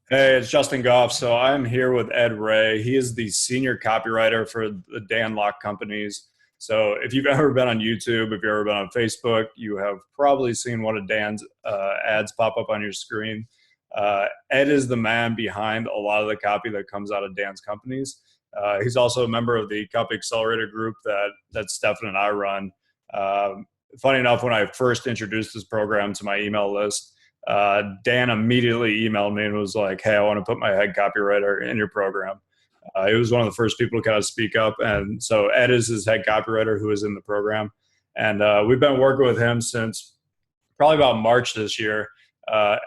Hey, it's Justin Goff. So I'm here with Ed Reay. He is the senior copywriter for the Dan Lok companies. So if you've ever been on YouTube, if you've ever been on Facebook, you have probably seen one of Dan's ads pop up on your screen. Ed is the man behind a lot of the copy that comes out of Dan's companies. He's also a member of the Copy Accelerator group that Stefan and I run. Funny enough, when I first introduced this program to my email list, Dan immediately emailed me and was like, "Hey, I want to put my head copywriter in your program." He was one of the first people to kind of speak up, and so Ed is his head copywriter who is in the program, and we've been working with him since probably about March this year.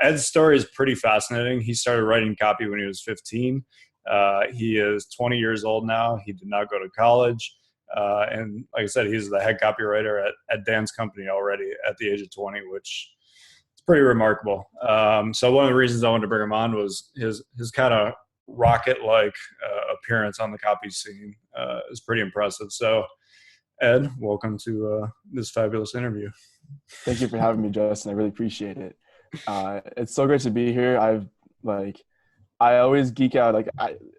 Ed's story is pretty fascinating. He started writing copy when he was 15. He is 20 years old now. He did not go to college. And like I said, he's the head copywriter at Dan's company already at the age of 20, which pretty remarkable. So one of the reasons I wanted to bring him on was his kind of rocket like appearance on the copy scene is pretty impressive. So Ed, welcome to this fabulous interview. Thank you for having me, Justin. I really appreciate it. It's so great to be here. I always geek out.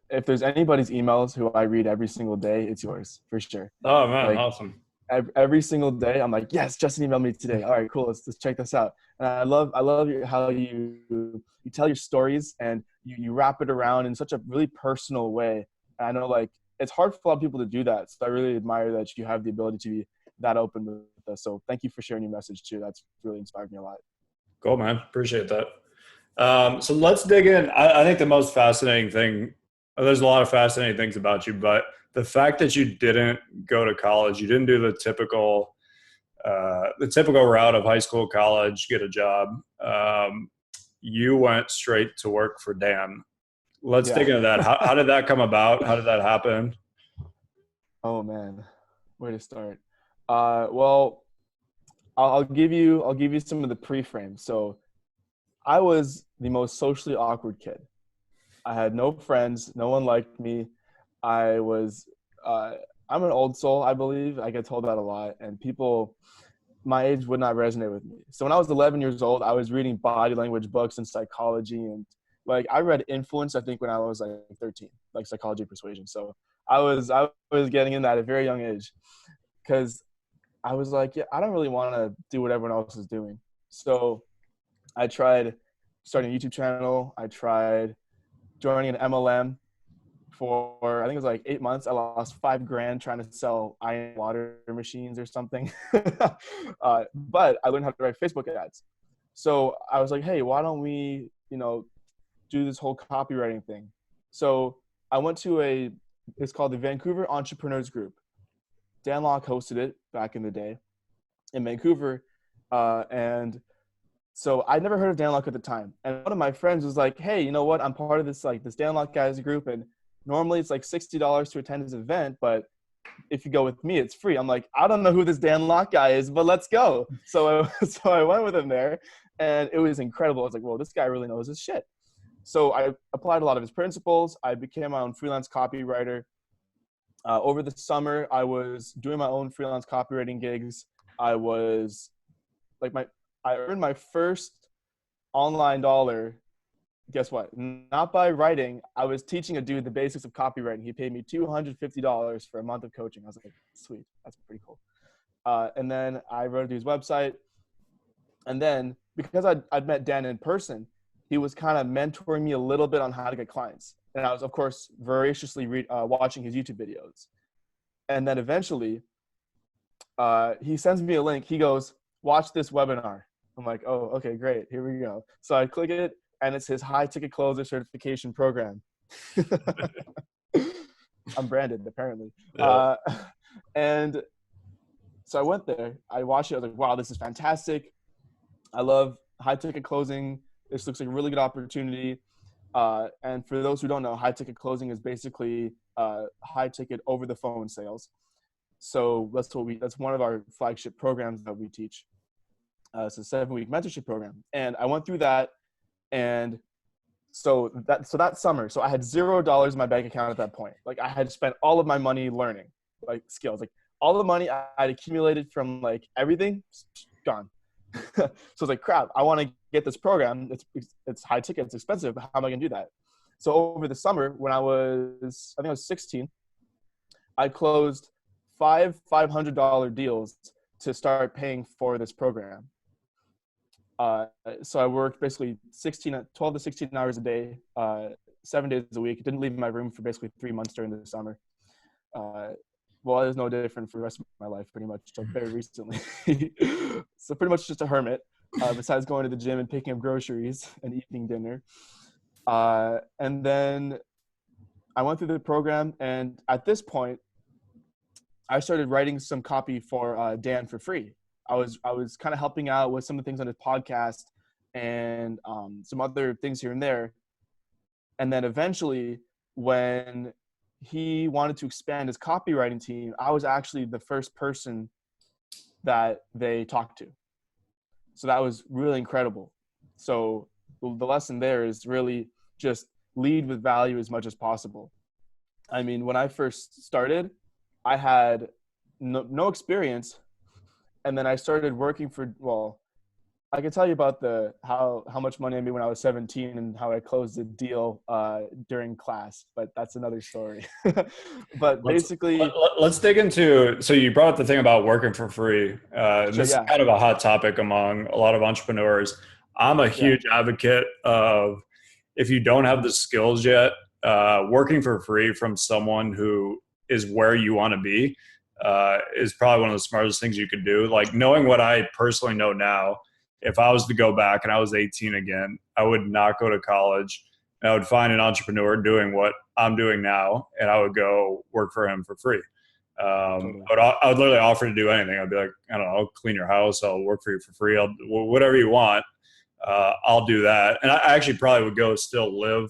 If there's anybody's emails who I read every single day, it's yours for sure. Oh man, Like awesome. every single day, I'm like, yes, Justin emailed me today. All right, cool. Let's check this out. And I love how you tell your stories and you wrap it around in such a really personal way. And I know it's hard for a lot of people to do that. So I really admire that you have the ability to be that open with us. So thank you for sharing your message too. That's really inspired me a lot. Cool, man. Appreciate that. So let's dig in. I think the most fascinating thing, there's a lot of fascinating things about you, but the fact that you didn't go to college, you didn't do the typical route of high school, college, get a job. You went straight to work for Dan. Let's dig Yeah. into that. How did that come about? How did that happen? Oh man, where to start? Well, I'll give you some of the pre-frame. So I was the most socially awkward kid. I had no friends. No one liked me. I was, I'm an old soul, I believe. I get told that a lot. And people my age would not resonate with me. So when I was 11 years old, I was reading body language books and psychology. And I read Influence, I think when I was 13, like Psychology of Persuasion. So I was getting in that at a very young age because I was like, yeah, I don't really want to do what everyone else is doing. So I tried starting a YouTube channel. I tried joining an MLM for, I think it was 8 months. I lost $5,000 trying to sell iron water machines or something. But I learned how to write Facebook ads. So I was like, hey, why don't we, do this whole copywriting thing? So I went to it's called the Vancouver Entrepreneurs Group. Dan Lok hosted it back in the day in Vancouver. And so I'd never heard of Dan Lok at the time. And one of my friends was like, hey, you know what? I'm part of this Dan Lok guys group. And normally it's $60 to attend his event, but if you go with me, it's free. I'm like, I don't know who this Dan Lok guy is, but let's go. So I went with him there and it was incredible. I was like, well, this guy really knows his shit. So I applied a lot of his principles. I became my own freelance copywriter. Over the summer, I was doing my own freelance copywriting gigs. I earned my first online dollar. Guess what? Not by writing. I was teaching a dude the basics of copywriting. He paid me $250 for a month of coaching. I was like, sweet, that's pretty cool. And then I wrote a dude's website. And then because I'd met Dan in person, he was kind of mentoring me a little bit on how to get clients. And I was, of course, voraciously watching his YouTube videos. And then eventually, he sends me a link. He goes, watch this webinar. I'm like, oh, okay, great. Here we go. So I click it, and it's his high ticket closer certification program. I'm branded, apparently. Yeah. And so I went there. I watched it. I was like, wow, this is fantastic. I love high ticket closing. This looks like a really good opportunity. And for those who don't know, high ticket closing is basically high ticket over the phone sales. So that's one of our flagship programs that we teach. It's a 7-week mentorship program. And I went through that. And so that summer, so I had $0 in my bank account at that point. I had spent all of my money learning skills, all the money I had accumulated from everything gone. So it's like, crap, I want to get this program. It's high ticket, it's expensive. How am I going to do that? So over the summer, when I think I was 16, I closed five $500 deals to start paying for this program. So I worked basically 12 to 16 hours a day, 7 days a week. Didn't leave my room for basically 3 months during the summer. Well, it was no different for the rest of my life, pretty much, like very recently. So pretty much just a hermit, besides going to the gym and picking up groceries and eating dinner. And then I went through the program, and at this point, I started writing some copy for Dan for free. I was kind of helping out with some of the things on his podcast and some other things here and there. And then eventually, when he wanted to expand his copywriting team, I was actually the first person that they talked to. So that was really incredible. So the lesson there is really just lead with value as much as possible. I mean, when I first started, I had no experience. And then I started working I can tell you about how much money I made when I was 17 and how I closed a deal during class, but that's another story. But basically, let's dig into. So you brought up the thing about working for free. sure, This is yeah, kind of a hot topic among a lot of entrepreneurs. I'm a yeah, huge advocate of, if you don't have the skills yet, working for free from someone who is where you want to be is probably one of the smartest things you could do. Like, knowing what I personally know now, if I was to go back and I was 18 again, I would not go to college. And I would find an entrepreneur doing what I'm doing now, and I would go work for him for free. totally. I would literally offer to do anything. I'd be like, I don't know, I'll clean your house. I'll work for you for free. Whatever you want, I'll do that. And I actually probably would go still live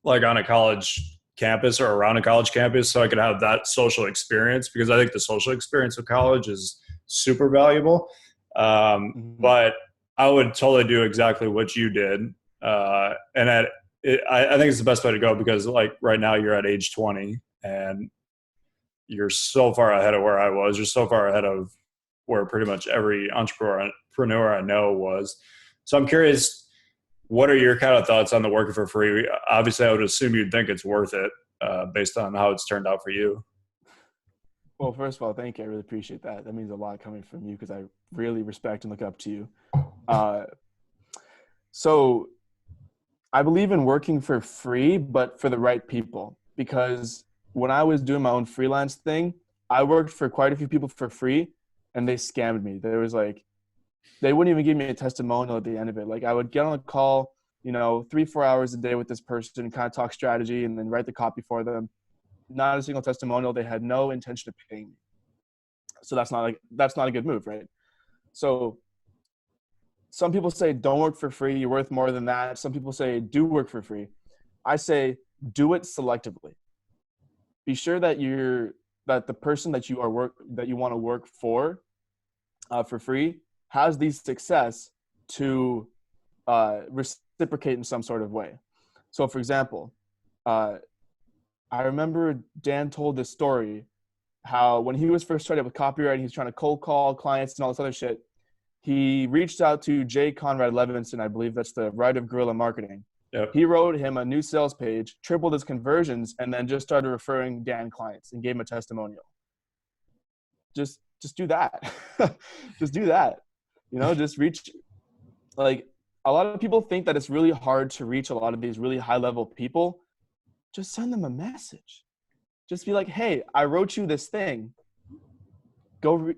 like on a college campus or around a college campus, so I could have that social experience, because I think the social experience of college is super valuable. Mm-hmm. But I would totally do exactly what you did. And I think it's the best way to go, because like right now you're at age 20 and you're so far ahead of where I was. You're so far ahead of where pretty much every entrepreneur I know was. So I'm curious, what are your kind of thoughts on the working for free? Obviously, I would assume you'd think it's worth it based on how it's turned out for you. Well, first of all, thank you. I really appreciate that. That means a lot coming from you because I really respect and look up to you. So I believe in working for free, but for the right people. Because when I was doing my own freelance thing, I worked for quite a few people for free, and they scammed me. There was like, they wouldn't even give me a testimonial at the end of it. Like, I would get on a call, 3-4 hours a day with this person and kind of talk strategy and then write the copy for them. Not a single testimonial. They had no intention of paying me. So that's not a good move, right? So some people say don't work for free. You're worth more than that. Some people say do work for free. I say do it selectively. Be sure that the person that you want to work for free has the success to reciprocate in some sort of way. So, for example, I remember Dan told this story how when he was first started with copywriting, he's trying to cold call clients and all this other shit. He reached out to J. Conrad Levinson, I believe that's the writer of Guerrilla Marketing. Yep. He wrote him a new sales page, tripled his conversions, and then just started referring Dan clients and gave him a testimonial. Just do that. Just do that. Just reach. Like, a lot of people think that it's really hard to reach a lot of these really high level people. Just send them a message. Just be like, hey, I wrote you this thing. Go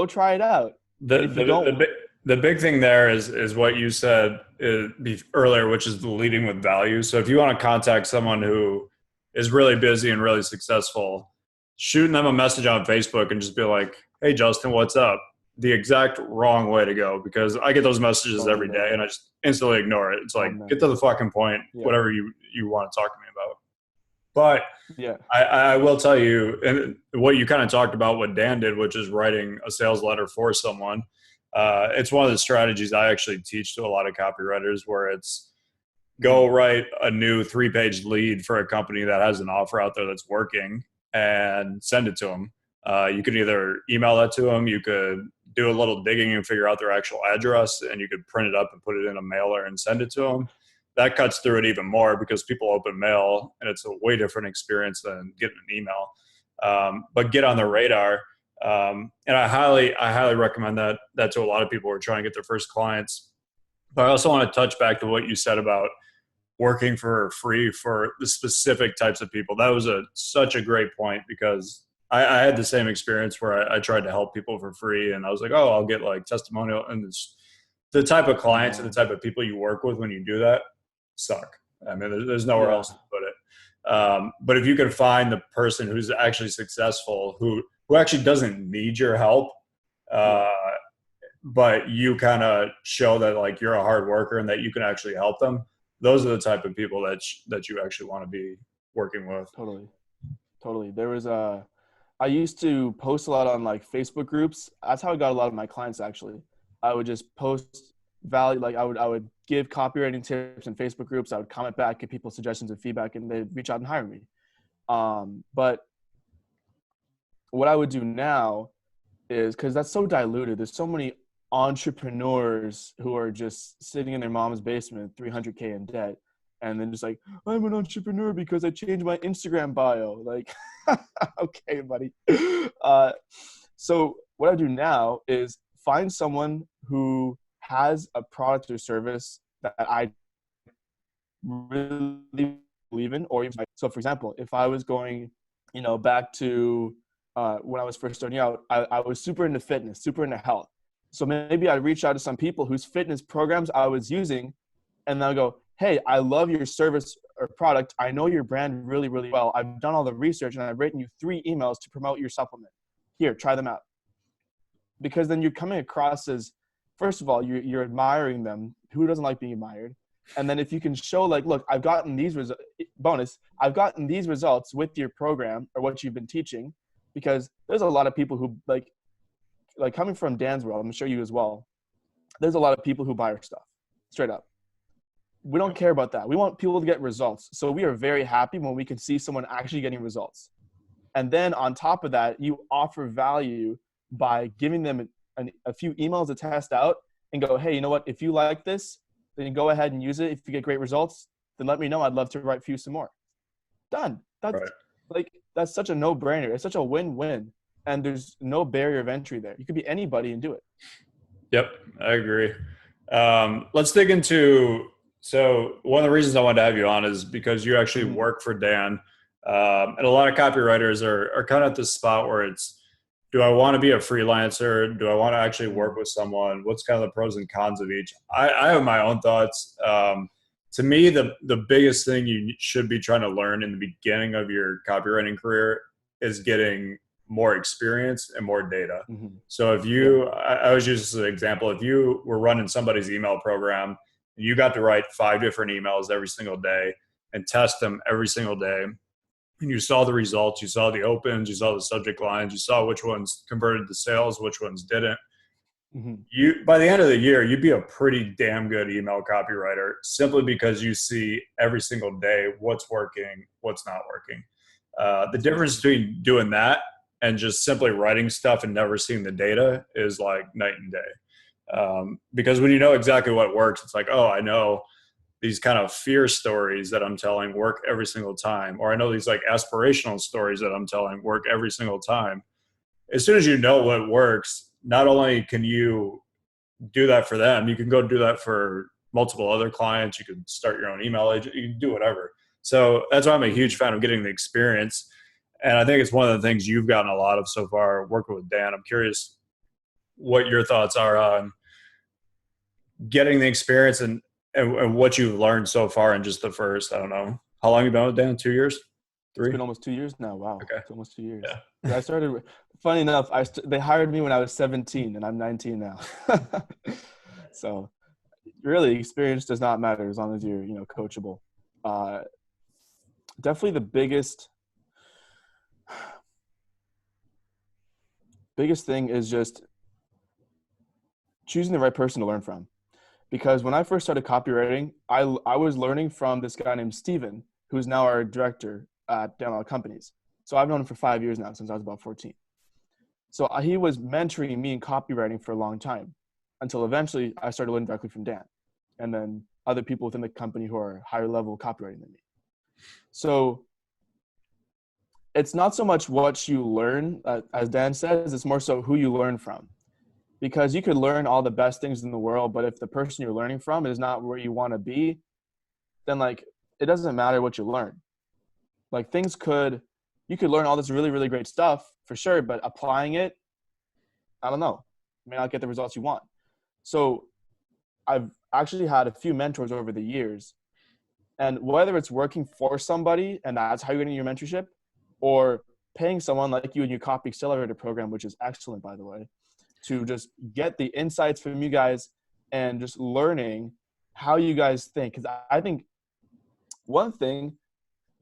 try it out. The big thing there is what you said earlier, which is the leading with value. So if you want to contact someone who is really busy and really successful, shooting them a message on Facebook and just be like, hey, Justin, what's up? The exact wrong way to go, because I get those messages every day and I just instantly ignore it. It's like, get to the fucking point, whatever you want to talk to me about. But yeah, I will tell you, and what you kind of talked about, what Dan did, which is writing a sales letter for someone. It's one of the strategies I actually teach to a lot of copywriters, where it's go write a new 3-page lead for a company that has an offer out there that's working and send it to them. You could either email that to them, you could do a little digging and figure out their actual address, and you could print it up and put it in a mailer and send it to them. That cuts through it even more because people open mail and it's a way different experience than getting an email. But get on the radar. And I highly recommend that to a lot of people who are trying to get their first clients. But I also want to touch back to what you said about working for free for the specific types of people. That was such a great point, because I had the same experience where I tried to help people for free, and I was like, oh, I'll get like testimonial. And it's the type of clients and the type of people you work with when you do that suck. I mean, there's nowhere else to put it. But if you can find the person who's actually successful, who actually doesn't need your help, but you kind of show that like you're a hard worker and that you can actually help them, those are the type of people that you actually want to be working with. Totally. There was I used to post a lot on like Facebook groups. That's how I got a lot of my clients. Actually, I would just post value. Like I would give copywriting tips in Facebook groups. I would comment back, give people suggestions and feedback, and they'd reach out and hire me. But what I would do now is, because that's so diluted, there's so many entrepreneurs who are just sitting in their mom's basement, 300K in debt, and then just like, I'm an entrepreneur because I changed my Instagram bio. Like, okay, buddy. So what I do now is find someone who has a product or service that I really believe in, or even, so for example, if I was going, back to when I was first starting out, I was super into fitness, super into health. So maybe I'd reach out to some people whose fitness programs I was using, and they'll go, hey, I love your service or product. I know your brand really, really well. I've done all the research and I've written you 3 emails to promote your supplement. Here, try them out. Because then you're coming across as, first of all, you're admiring them. Who doesn't like being admired? And then if you can show like, look, I've gotten these I've gotten these results with your program or what you've been teaching, because there's a lot of people who like coming from Dan's world, I'm sure you as well. There's a lot of people who buy our stuff straight up. We don't care about that. We want people to get results. So we are very happy when we can see someone actually getting results. And then on top of that, you offer value by giving them a few emails to test out and go, hey, you know what? If you like this, then you go ahead and use it. If you get great results, then let me know. I'd love to write for you some more. Done. That's right. That's such a no-brainer. It's such a win-win. And there's no barrier of entry there. You could be anybody and do it. Yep, I agree. Let's dig into, so one of the reasons I wanted to have you on is because you actually work for Dan. And a lot of copywriters are kind of at this spot where it's, do I want to be a freelancer? Do I want to actually work with someone? What's kind of the pros and cons of each? I have my own thoughts. To me, the biggest thing you should be trying to learn in the beginning of your copywriting career is getting more experience and more data. So if I always use this as an example, if you were running somebody's email program, and you got to write 5 different emails every single day and test them every single day, and you saw the results, you saw the opens, you saw the subject lines, you saw which ones converted to sales, which ones didn't. You, by the end of the year, you'd be a pretty damn good email copywriter, simply because you see every single day what's working, what's not working. The difference between doing that and just simply writing stuff and never seeing the data is like night and day. Because when you know exactly what works, it's like, oh, I know these kind of fear stories that I'm telling work every single time. Or I know these like aspirational stories that I'm telling work every single time. As soon as you know what works, not only can you do that for them, you can go do that for multiple other clients. You can start your own email agent. You can do whatever. So that's why I'm a huge fan of getting the experience. And I think it's one of the things you've gotten a lot of so far working with Dan. I'm curious what your thoughts are on getting the experience and what you've learned so far in just the first, I don't know, how long have you been with Dan? 2 years? 3? It's been almost 2 years now. Wow. Okay. It's almost 2 years. Yeah. I started, funny enough, they hired me when I was 17 and I'm 19 now. So really experience does not matter as long as you're, coachable. Definitely the biggest thing is just choosing the right person to learn from. Because when I first started copywriting, I was learning from this guy named Steven, who's now our director at Dan Lok Companies. So I've known him for 5 years now, since I was about 14. So he was mentoring me in copywriting for a long time until eventually I started learning directly from Dan and then other people within the company who are higher level copywriting than me. So it's not so much what you learn, as Dan says, it's more so who you learn from. Because you could learn all the best things in the world, but if the person you're learning from is not where you want to be, then like it doesn't matter what you learn. Like you could learn all this really, really great stuff for sure, but applying it, I don't know, you may not get the results you want. So I've actually had a few mentors over the years, and whether it's working for somebody and that's how you're getting your mentorship, or paying someone like you in your copy accelerator program, which is excellent, by the way, to just get the insights from you guys and just learning how you guys think. Because I think one thing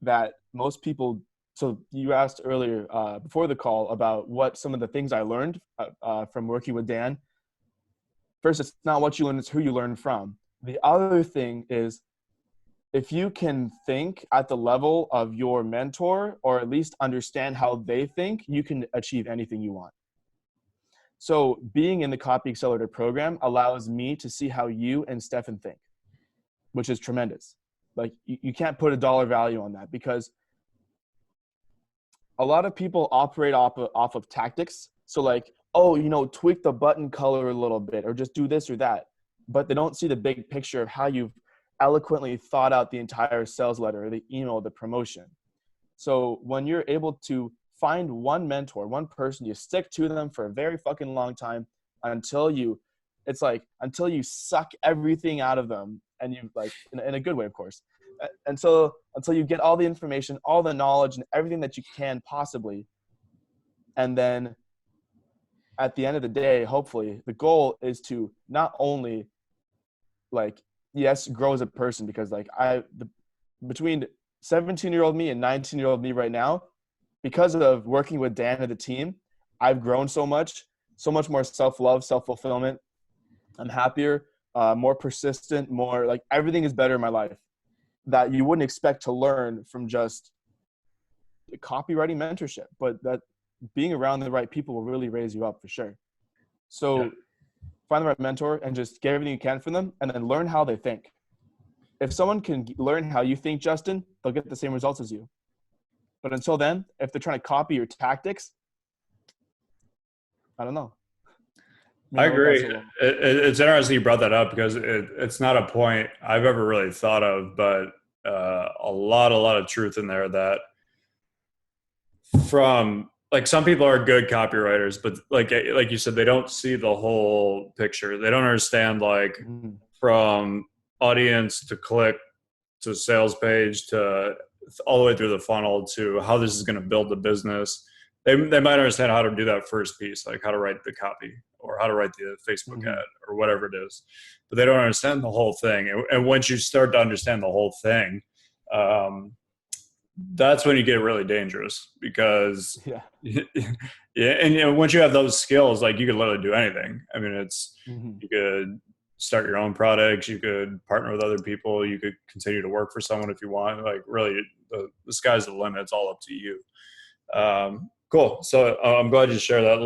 that most people, so you asked earlier before the call about what some of the things I learned from working with Dan. First, it's not what you learn, it's who you learn from. The other thing is, if you can think at the level of your mentor, or at least understand how they think, you can achieve anything you want. So being in the Copy Accelerator program allows me to see how you and Stefan think, which is tremendous. Like you can't put a dollar value on that, because a lot of people operate off of tactics. So like, oh, tweak the button color a little bit, or just do this or that. But they don't see the big picture of how you've eloquently thought out the entire sales letter, or the email, the promotion. So when you're able to find one mentor, one person, you stick to them for a very fucking long time until you suck everything out of them, and you like in a good way, of course. Until you get all the information, all the knowledge, and everything that you can possibly. And then at the end of the day, hopefully the goal is to not only grow as a person, because between 17-year-old me and 19-year-old me right now, because of working with Dan and the team, I've grown so much more self-love, self-fulfillment. I'm happier, more persistent, more like everything is better in my life that you wouldn't expect to learn from just copywriting mentorship, but that being around the right people will really raise you up for sure. So find the right mentor and just get everything you can from them, and then learn how they think. If someone can learn how you think, Justin, they'll get the same results as you. But until then, if they're trying to copy your tactics, I don't know. I agree. It's interesting you brought that up, because it's not a point I've ever really thought of, but a lot of truth in there. That from like, some people are good copywriters, but like you said, they don't see the whole picture. They don't understand from audience to click to sales page to all the way through the funnel to how this is going to build the business. They might understand how to do that first piece, like how to write the copy or how to write the Facebook ad or whatever it is, but they don't understand the whole thing. And once you start to understand the whole thing, that's when you get really dangerous, because and once you have those skills, like you could literally do anything. I mean, you could start your own products, you could partner with other people, you could continue to work for someone if you want. Like really, the sky's the limit. It's all up to you. Cool. So I'm glad you shared that.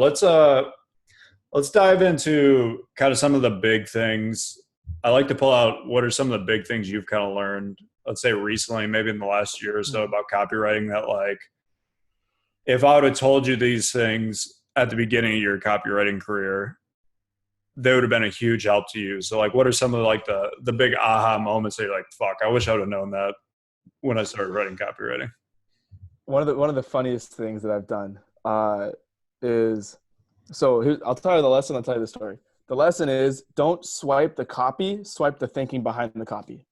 Let's dive into kind of some of the big things. I like to pull out what are some of the big things you've kind of learned, let's say recently, maybe in the last year or so, about copywriting, that like, if I would have told you these things at the beginning of your copywriting career, they would have been a huge help to you. So like, what are some of like the big aha moments that you're like, fuck, I wish I would have known that when I started writing copywriting? One of the funniest things that I've done is, I'll tell you the lesson, I'll tell you the story. The lesson is, don't swipe the copy, swipe the thinking behind the copy.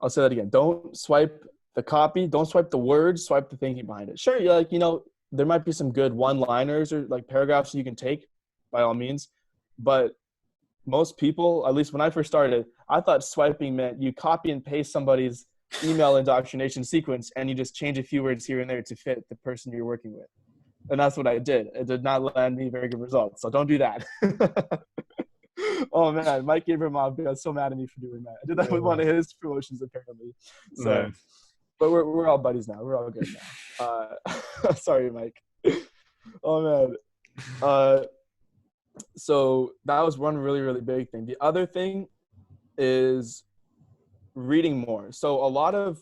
I'll say that again. Don't swipe the copy, don't swipe the words, swipe the thinking behind it. Sure, you're like, there might be some good one-liners or like paragraphs you can take, by all means. But most people, at least when I first started, I thought swiping meant you copy and paste somebody's email indoctrination sequence and you just change a few words here and there to fit the person you're working with. And that's what I did. It did not land me very good results. So don't do that. Oh man, Mike Abramoff got so mad at me for doing that. I did that with one of his promotions apparently. So, but we're all buddies now. We're all good now. Sorry, Mike. Oh man. Uh, so that was one really, really big thing. The other thing is reading more. So a lot of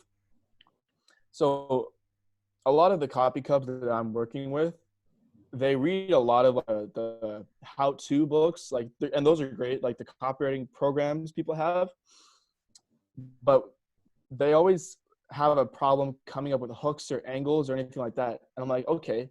the copy cubs that I'm working with, they read a lot of the how-to books, like, and those are great, like the copywriting programs people have, but they always have a problem coming up with hooks or angles or anything like that. And I'm like, okay,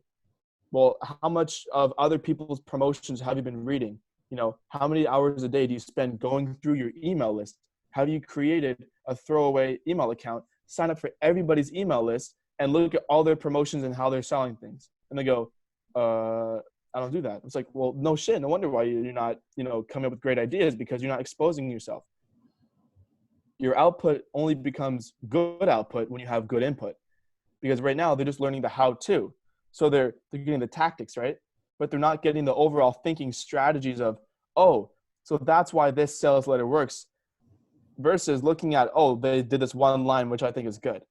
well, how much of other people's promotions have you been reading? You know, how many hours a day do you spend going through your email list? Have you created a throwaway email account, sign up for everybody's email list, and look at all their promotions and how they're selling things? And they go, I don't do that. It's like, well, no shit. No wonder why you're not, coming up with great ideas, because you're not exposing yourself. Your output only becomes good output when you have good input, because right now they're just learning the how-to. So they're getting the tactics, right? But they're not getting the overall thinking strategies of, oh, so that's why this sales letter works, versus looking at, oh, they did this one line, which I think is good,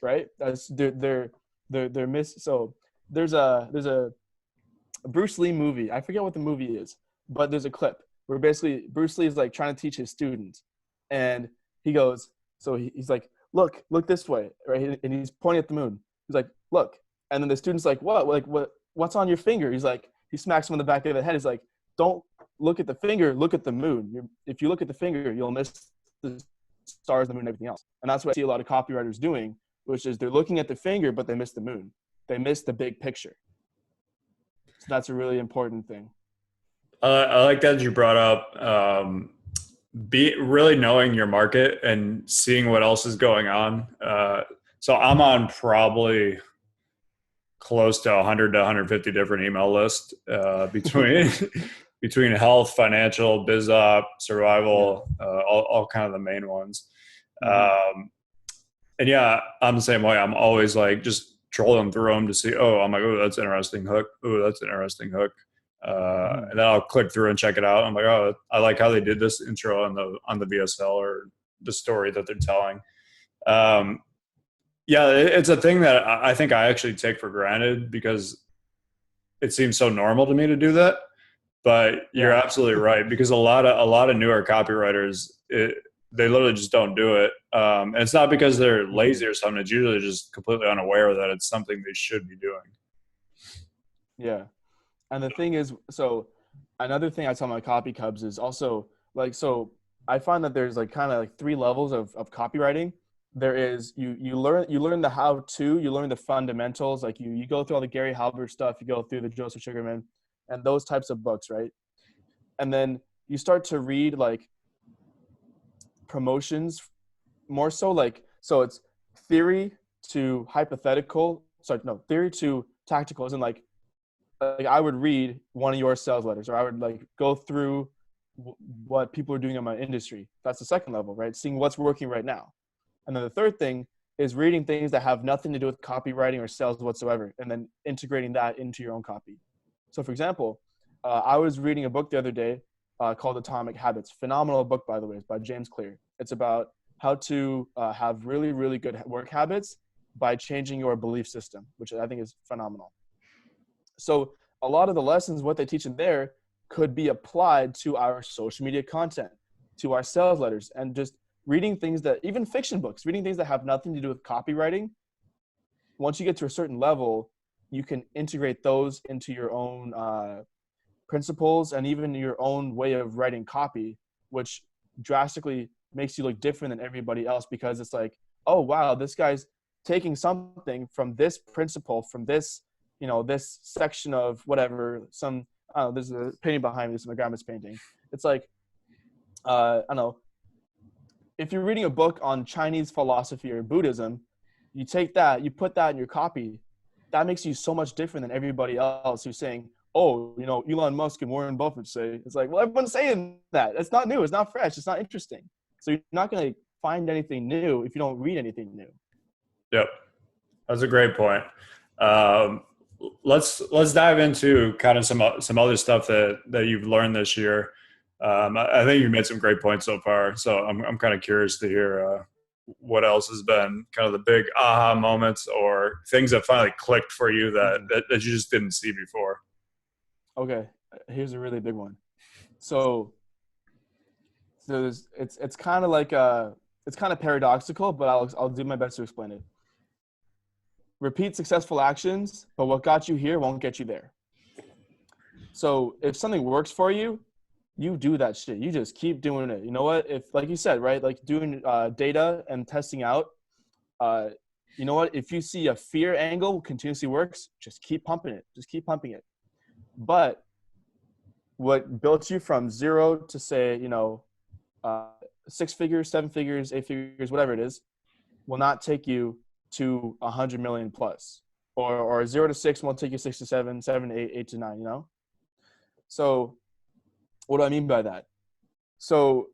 right? That's they're miss. So there's a Bruce Lee movie. I forget what the movie is, but there's a clip where basically Bruce Lee is like trying to teach his students, and he goes, so he's like, look this way, right? And he's pointing at the moon. He's like, look. And then the student's like, what? Like, what's on your finger? He's like, he smacks him on the back of the head. He's like, don't look at the finger, look at the moon. If you look at the finger, you'll miss the stars, the moon, and everything else. And that's what I see a lot of copywriters doing, which is they're looking at the finger, but they miss the moon. They miss the big picture. So that's a really important thing. I like that you brought up be really knowing your market and seeing what else is going on. So I'm on probably close to 100 to 150 different email lists between between health, financial, biz op, survival, all kind of the main ones. Mm-hmm. And yeah, I'm the same way. I'm always like just trolling through them to see, oh, I'm like, oh, that's an interesting hook. Oh, that's an interesting hook. And then I'll click through and check it out. I'm like, oh, I like how they did this intro on the VSL or the story that they're telling. Yeah, it's a thing that I think I actually take for granted because it seems so normal to me to do that. But you're absolutely right, because a lot of newer copywriters, they literally just don't do it. And it's not because they're lazy or something. It's usually just completely unaware that it's something they should be doing. Yeah. And the thing is, so another thing I tell my copy cubs is also like, so I find that there's like kind of like three levels of copywriting. There is, you learn the how to, you learn the fundamentals. Like you go through all the Gary Halbert stuff, you go through the Joseph Sugarman and those types of books, right? And then you start to read like promotions more so, like, so it's theory to hypothetical, theory to tactical. Isn't like I would read one of your sales letters, or I would like go through what people are doing in my industry. That's the second level, right? Seeing what's working right now. And then the third thing is reading things that have nothing to do with copywriting or sales whatsoever, and then integrating that into your own copy. So for example, I was reading a book the other day called Atomic Habits. Phenomenal book, by the way. It's by James Clear. It's about how to have really, really good work habits by changing your belief system, which I think is phenomenal. So a lot of the lessons, what they teach in there, could be applied to our social media content, to our sales letters, and just reading things that, even fiction books, reading things that have nothing to do with copywriting. Once you get to a certain level, you can integrate those into your own principles and even your own way of writing copy, which drastically makes you look different than everybody else, because it's like, oh, wow, this guy's taking something from this principle, from this, this section of whatever, there's a painting behind me, this is my grandma's painting. It's like, I don't know, if you're reading a book on Chinese philosophy or Buddhism, you take that, you put that in your copy, that makes you so much different than everybody else who's saying, oh, Elon Musk and Warren Buffett say. It's like, well, everyone's saying that. It's not new. It's not fresh. It's not interesting. So you're not going to find anything new if you don't read anything new. Yep. That's a great point. Let's dive into kind of some other stuff that you've learned this year. I think you made some great points so far. So I'm kind of curious to hear what else has been kind of the big aha moments or things that finally clicked for you that you just didn't see before? Okay, here's a really big one. So it's kind of like it's kind of paradoxical, but I'll do my best to explain it. Repeat successful actions, but what got you here won't get you there. So if something works for you, you do that shit. You just keep doing it. You know what? If, like you said, right, like doing data and testing out, you know what? If you see a fear angle continuously works, just keep pumping it. Just keep pumping it. But what built you from zero to, say, 6 figures, 7 figures, 8 figures, whatever it is, will not take you to 100 million plus, or 0 to 6 won't take you 6 to 7, 7 to 8, 8 to 9, So what do I mean by that? So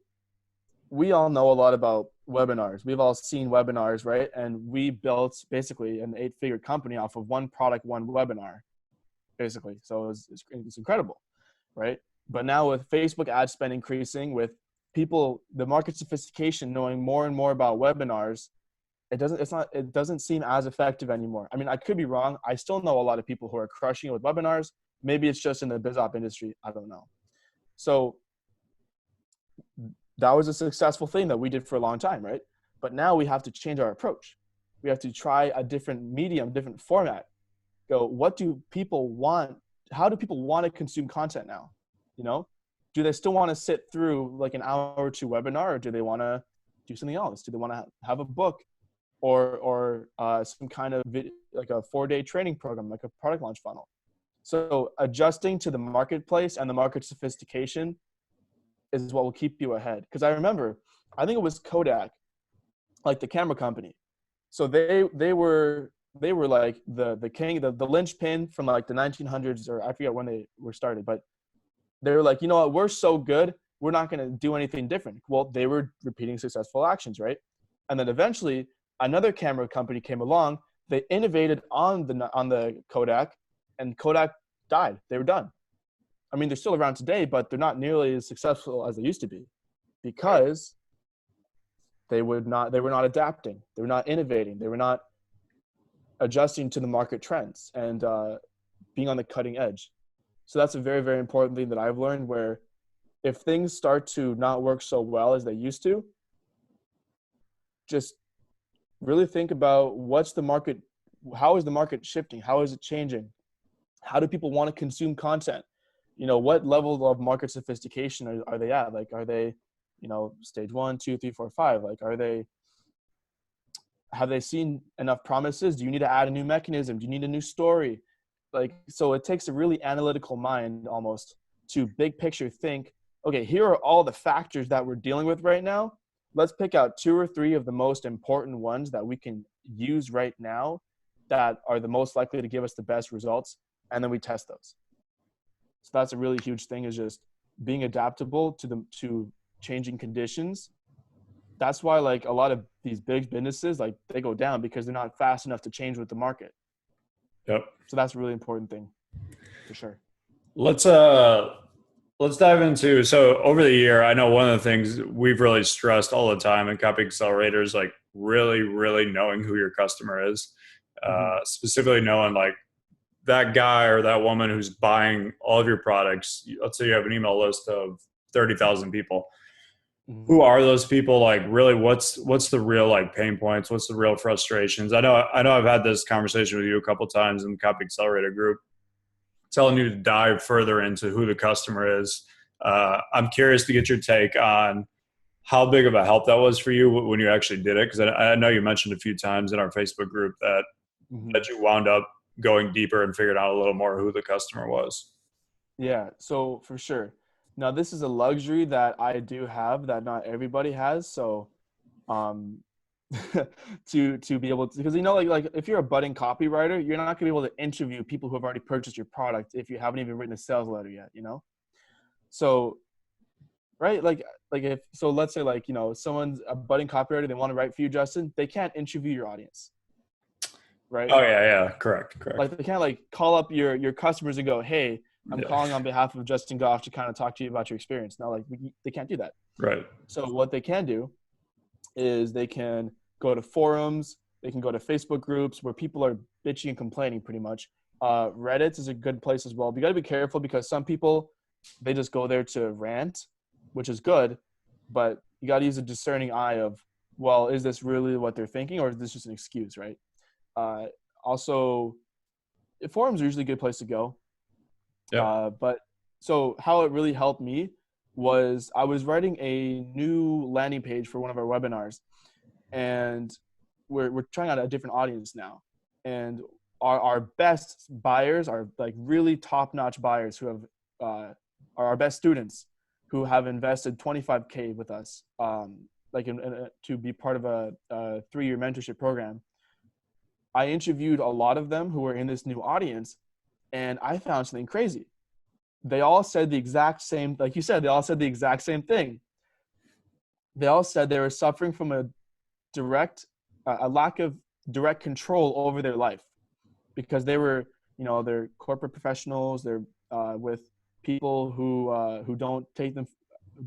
we all know a lot about webinars. We've all seen webinars, right? And we built basically an 8-figure company off of one product, one webinar, basically. So it's incredible, right? But now with Facebook ad spend increasing, with people, the market sophistication knowing more and more about webinars, it doesn't seem as effective anymore. I mean, I could be wrong. I still know a lot of people who are crushing it with webinars. Maybe it's just in the biz op industry. I don't know. So that was a successful thing that we did for a long time, right? But now we have to change our approach. We have to try a different medium, different format. Go, what do people want? How do people want to consume content now? Do they still want to sit through like an hour or two webinar, or do they want to do something else? Do they want to have a book or some kind of like a 4-day training program, like a product launch funnel? So adjusting to the marketplace and the market sophistication is what will keep you ahead. Because I remember, I think it was Kodak, like the camera company. So they were like the king, the linchpin from like the 1900s, or I forget when they were started, but they were like, you know what, we're so good, we're not going to do anything different. Well, they were repeating successful actions, right? And then eventually another camera company came along. They innovated on the Kodak, and Kodak died. They were done. I mean, they're still around today, but they're not nearly as successful as they used to be, because they were not adapting. They were not innovating. They were not adjusting to the market trends and being on the cutting edge. So that's a very, very important thing that I've learned, where if things start to not work so well as they used to, just really think about what's the market, how is the market shifting? How is it changing? How do people want to consume content? What level of market sophistication are they at? Like, are they, stage 1, 2, 3, 4, 5? Like, have they seen enough promises? Do you need to add a new mechanism? Do you need a new story? Like, so it takes a really analytical mind almost to big picture think, okay, here are all the factors that we're dealing with right now. Let's pick out 2 or 3 of the most important ones that we can use right now that are the most likely to give us the best results. And then we test those. So that's a really huge thing, is just being adaptable to changing conditions. That's why like a lot of these big businesses, like they go down because they're not fast enough to change with the market. Yep. So that's a really important thing for sure. Let's dive into, so over the year, I know one of the things we've really stressed all the time in Copy Accelerator is like really, really knowing who your customer is, specifically knowing like that guy or that woman who's buying all of your products. Let's say you have an email list of 30,000 people. Who are those people? Like, really, what's the real like pain points? What's the real frustrations? I know I've had this conversation with you a couple of times in the Copy Accelerator group, telling you to dive further into who the customer is. I'm curious to get your take on how big of a help that was for you when you actually did it, because I know you mentioned a few times in our Facebook group that you wound up going deeper and figured out a little more who the customer was. Yeah, so for sure. Now, this is a luxury that I do have that not everybody has. So to be able to, because like if you're a budding copywriter, you're not going to be able to interview people who have already purchased your product if you haven't even written a sales letter yet, So right, like if so, let's say like someone's a budding copywriter, they want to write for you, Justin. They can't interview your audience, right? Oh yeah, correct. Like they can't like call up your customers and go, hey, I'm calling on behalf of Justin Goff to kind of talk to you about your experience. Now, like they can't do that. Right. So what they can do is they can go to forums. They can go to Facebook groups where people are bitching and complaining pretty much. Reddit is a good place as well. But you got to be careful because some people, they just go there to rant, which is good. But you got to use a discerning eye of, well, is this really what they're thinking or is this just an excuse, right? Also, forums are usually a good place to go. Yeah. But so how it really helped me was I was writing a new landing page for one of our webinars, and we're trying out a different audience now. And our best buyers are like really top-notch buyers who have are our best students who have invested $25K with us, to be part of a 3-year mentorship program. I interviewed a lot of them who were in this new audience, and I found something crazy. They all said the exact same, like you said, they all said the exact same thing. They all said they were suffering from a lack of direct control over their life because they were, they're corporate professionals. They're with people who don't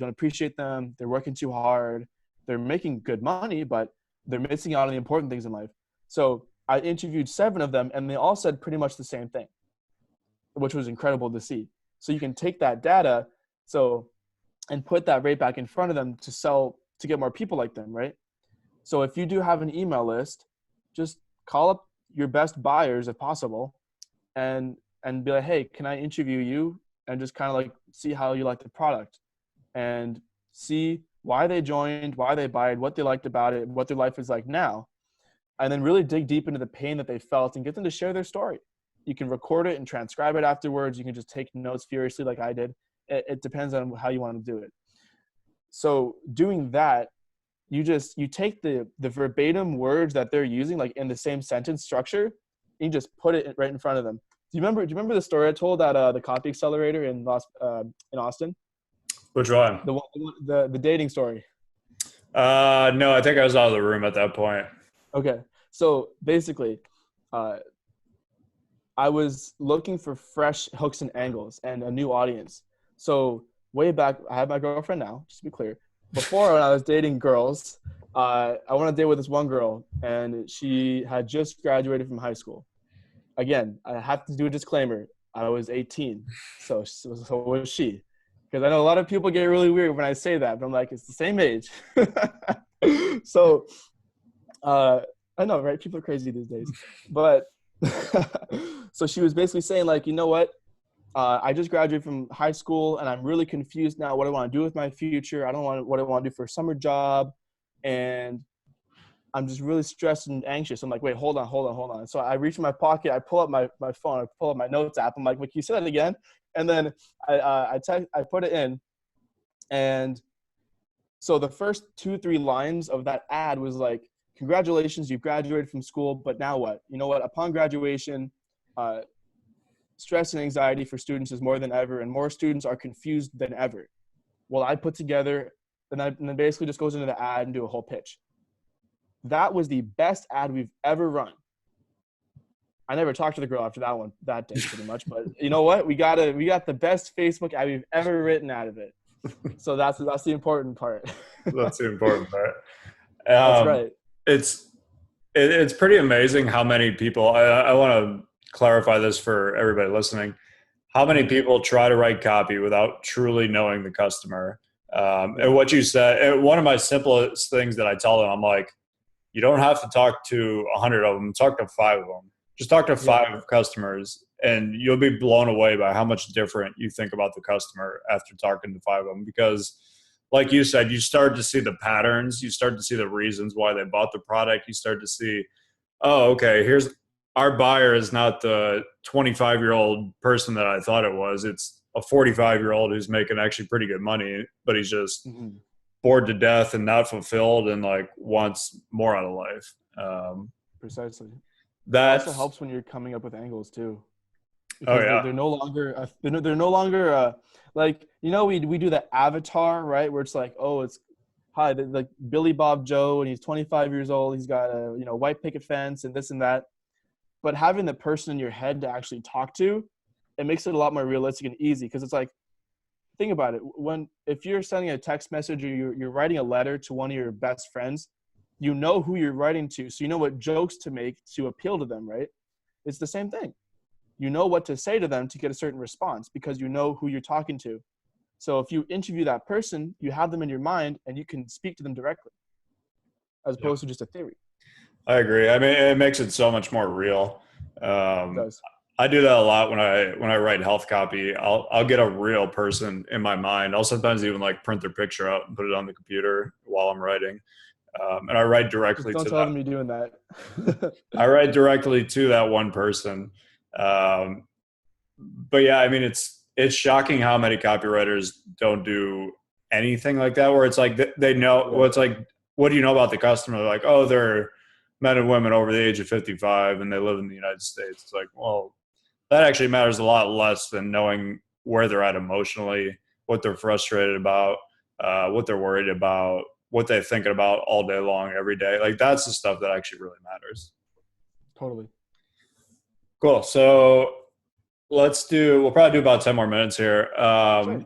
appreciate them. They're working too hard. They're making good money, but they're missing out on the important things in life. So I interviewed 7 of them, and they all said pretty much the same thing, which was incredible to see. So you can take that data and put that right back in front of them to get more people like them, right? So if you do have an email list, just call up your best buyers if possible and be like, hey, can I interview you? And just kind of like see how you like the product and see why they joined, why they bought, what they liked about it, what their life is like now. And then really dig deep into the pain that they felt and get them to share their story. You can record it and transcribe it afterwards. You can just take notes furiously like I did. It depends on how you want to do it. So doing that, you take the verbatim words that they're using, like in the same sentence structure, and you just put it right in front of them. Do you remember the story I told at the Copy Accelerator in Austin? Which one? The dating story. No, I think I was out of the room at that point. Okay. So basically, I was looking for fresh hooks and angles and a new audience. So way back, I have my girlfriend now, just to be clear. Before, when I was dating girls, I went on a date with this one girl, and she had just graduated from high school. Again, I have to do a disclaimer. I was 18, so was she. Because I know a lot of people get really weird when I say that, but I'm like, it's the same age. So, I know, right? People are crazy these days. But so she was basically saying, like, you know what? I just graduated from high school, and I'm really confused now what I want to do with my future. I don't know what I want to do for a summer job, and I'm just really stressed and anxious. I'm like, wait, hold on. So I reach in my pocket, I pull up my phone, I pull up my notes app. I'm like, wait, can you say that again? And then I put it in, and so the first 2-3 lines of that ad was like, congratulations, you've graduated from school, but now what? You know what? Upon graduation, stress and anxiety for students is more than ever, and more students are confused than ever. Well, I put together, and then basically just goes into the ad and do a whole pitch. That was the best ad we've ever run. I never talked to the girl after that day pretty much, but you know what? We got the best Facebook ad we've ever written out of it. So that's the important part. That's the important part. That's right. It's pretty amazing how many people, I want to clarify this for everybody listening, how many people try to write copy without truly knowing the customer. And what you said, one of my simplest things that I tell them, I'm like, you don't have to talk to 100 of them, talk to 5 of them. Just talk to 5 customers, and you'll be blown away by how much different you think about the customer after talking to 5 of them. Because like you said, you start to see the patterns, you start to see the reasons why they bought the product. You start to see, oh, okay, here's our buyer is not the 25-year-old person that I thought it was. It's a 45-year-old who's making actually pretty good money, but he's just bored to death and not fulfilled and like wants more out of life. Precisely. That also helps when you're coming up with angles too. Because they're no longer they're no longer like, you know, we do the avatar, right, where it's like, oh, it's hi, like Billy Bob Joe, and he's 25 years old, he's got a white picket fence and this and that. But having the person in your head to actually talk to, it makes it a lot more realistic and easy. Because it's like, think about it, if you're sending a text message or you're writing a letter to one of your best friends, you know who you're writing to, so you know what jokes to make to appeal to them, right? It's the same thing. You know what to say to them to get a certain response because you know who you're talking to. So if you interview that person, you have them in your mind and you can speak to them directly as opposed to just a theory. I agree. I mean, it makes it so much more real. It does. I do that a lot when I write health copy. I'll get a real person in my mind. I'll sometimes even like print their picture out and put it on the computer while I'm writing, and I write Just directly don't to tell that. them you're doing that. I write directly to that one person. Um, but yeah, I mean, it's shocking how many copywriters don't do anything like that. Where it's like they know. Yeah. Well, it's like, what do you know about the customer? They're like, oh, they're men and women over the age of 55 and they live in the United States. It's like, well, that actually matters a lot less than knowing where they're at emotionally, what they're frustrated about, what they're worried about, what they're thinking about all day long, every day. Like that's the stuff that actually really matters. Totally. Cool. So we'll probably do about 10 more minutes here. Sure.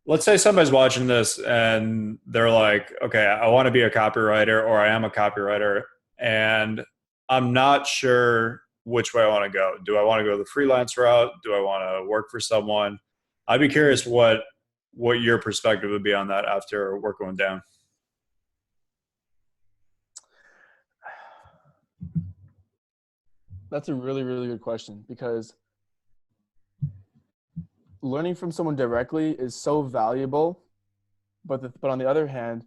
Let's say somebody's watching this and they're like, okay, I want to be a copywriter or I am a copywriter and I'm not sure which way I want to go. Do I want to go the freelance route? Do I want to work for someone? I'd be curious what your perspective would be on that after working with Dan. That's a really, really good question because learning from someone directly is so valuable. But on the other hand,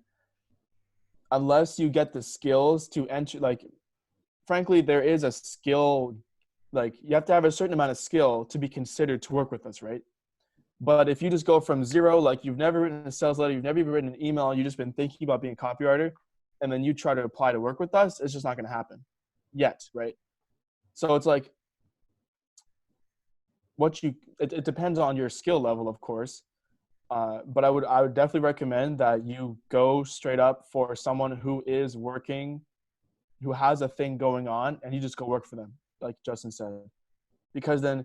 unless you get the skills to enter, like, frankly, there is a skill, like you have to have a certain amount of skill to be considered to work with us, right? But if you just go from zero, like you've never written a sales letter, you've never even written an email, you've just been thinking about being a copywriter, and then you try to apply to work with us, it's just not going to happen yet, right? So it's like it depends on your skill level, of course. But I would definitely recommend that you go straight up for someone who is working, who has a thing going on, and you just go work for them, like Justin said. Because then,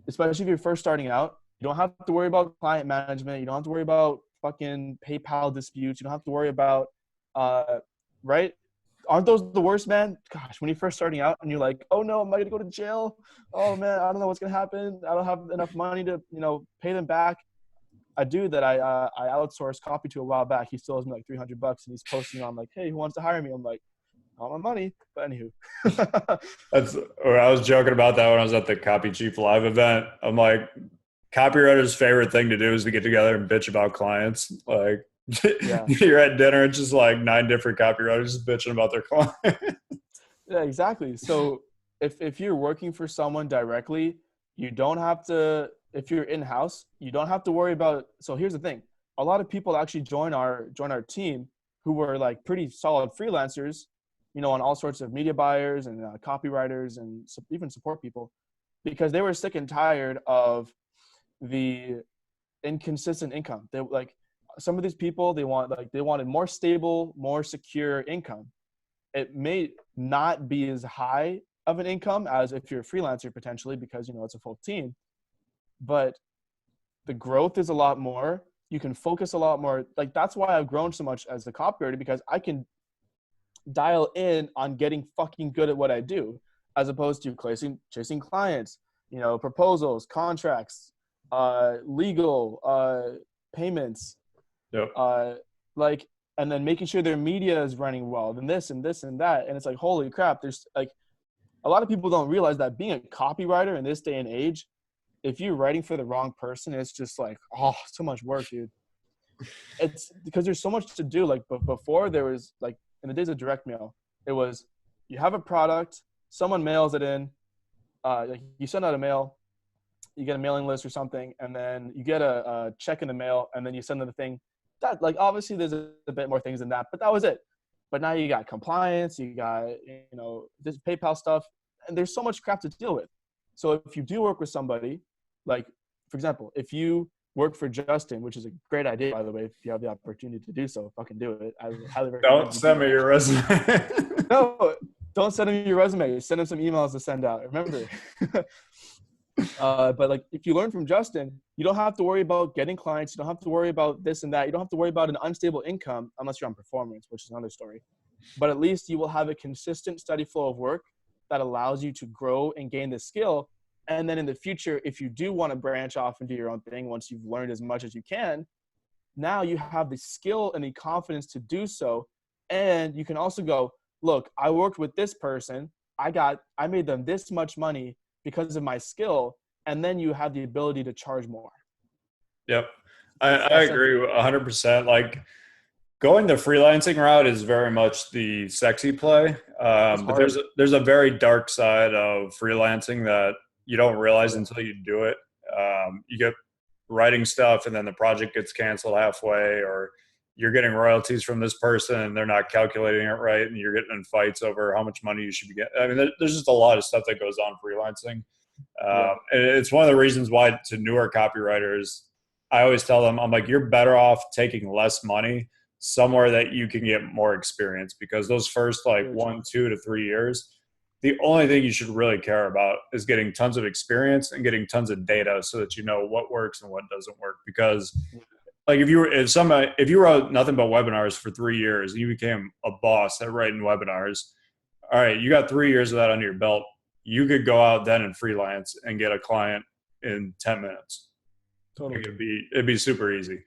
especially if you're first starting out, you don't have to worry about client management. You don't have to worry about fucking PayPal disputes. You don't have to worry about, right? Aren't those the worst, man? Gosh, when you're first starting out and you're like, oh no, am I gonna go to jail? Oh man, I don't know what's gonna happen. I don't have enough money to, pay them back. A dude that I outsourced copy to a while back, he still owes me like $300 and he's posting on like, hey, who wants to hire me? I'm like, I want my money. But anywho. I was joking about that when I was at the Copy Chief Live event. I'm like, copywriters' favorite thing to do is to get together and bitch about clients. Like, Yeah. you're at dinner, it's just like 9 different copywriters just bitching about their clients. Yeah, exactly. So if you're working for someone directly, you don't have to, if you're in-house, you don't have to worry about, so here's the thing. A lot of people actually join our team who were like pretty solid freelancers, on all sorts of media buyers and copywriters and even support people, because they were sick and tired of the inconsistent income. They like some of these people, they wanted more stable, more secure income. It may not be as high of an income as if you're a freelancer potentially, because it's a full team, but the growth is a lot more. You can focus a lot more. Like that's why I've grown so much as a copywriter, because I can dial in on getting fucking good at what I do, as opposed to chasing clients, proposals, contracts, legal, payments, Yep. And then making sure their media is running well, then this and this and that. And it's like, holy crap, there's like, a lot of people don't realize that being a copywriter in this day and age, if you're writing for the wrong person, it's just like, oh, so much work, dude. It's because there's so much to do. Like, but before there was like, in the days of direct mail, it was, you have a product, someone mails it in, like you send out a mail, you get a mailing list or something, and then you get a check in the mail, and then you send them the thing. That, like, obviously there's a bit more things than that, but that was it. But now you got compliance, you got, this PayPal stuff, and there's so much crap to deal with. So if you do work with somebody, like, for example, if you work for Justin, which is a great idea, by the way, if you have the opportunity to do so, fucking do it. I would highly recommend. Don't send me your resume. No, don't send him your resume. Send him some emails to send out. Remember. But like, if you learn from Justin, you don't have to worry about getting clients. You don't have to worry about this and that. You don't have to worry about an unstable income unless you're on performance, which is another story. But at least you will have a consistent, steady flow of work that allows you to grow and gain the skill. And then in the future, if you do want to branch off and do your own thing, once you've learned as much as you can, now you have the skill and the confidence to do so. And you can also go, look, I worked with this person. I made them this much money because of my skill. And then you have the ability to charge more. Yep. I agree 100%. Like, going the freelancing route is very much the sexy play. But there's a very dark side of freelancing that you don't realize until you do it. You get writing stuff and then the project gets canceled halfway, or you're getting royalties from this person and they're not calculating it right, and you're getting in fights over how much money you should be getting. I mean, there's just a lot of stuff that goes on freelancing. And it's one of the reasons why, to newer copywriters, I always tell them, I'm like, you're better off taking less money somewhere that you can get more experience, because those first like 1, 2 to 3 years, the only thing you should really care about is getting tons of experience and getting tons of data so that you know what works and what doesn't work. Because like, if you wrote nothing but webinars for 3 years and you became a boss at writing webinars, all right, you got 3 years of that under your belt. You could go out then and freelance and get a client in 10 minutes. Totally. It'd be super easy.